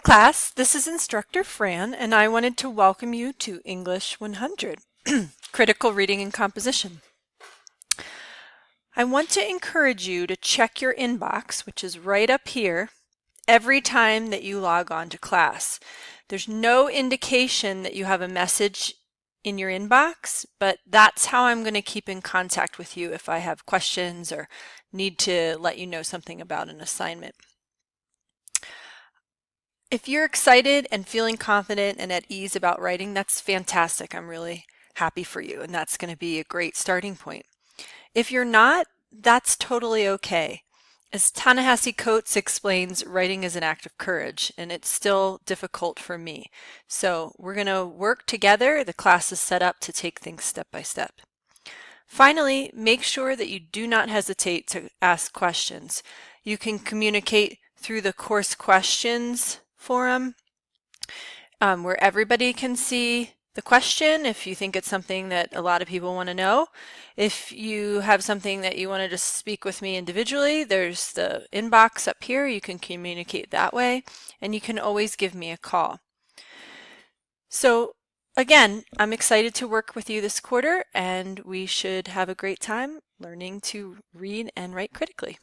class, this is Instructor Fran, and I wanted to welcome you to English 100, Critical Reading and Composition. I want to encourage you to check your inbox, which is right up here, every time that you log on to class. There's no indication that you have a message in your inbox, but that's how I'm going to keep in contact with you if I have questions or need to let you know something about an assignment. If you're excited and feeling confident and at ease about writing, that's fantastic. I'm really happy for you, and that's going to be a great starting point. If you're not, that's totally okay. As Ta-Nehisi Coates explains, writing is an act of courage, and it's still difficult for me. So we're going to work together. The class is set up to take things step by step. Finally, make sure that you do not hesitate to ask questions. You can communicate through the course questions forum where everybody can see the question if you think it's something that a lot of people want to know. If you have something that you want to just speak with me individually, there's the inbox up here. You can communicate that way, and you can always give me a call. So again, I'm excited to work with you this quarter, and we should have a great time learning to read and write critically.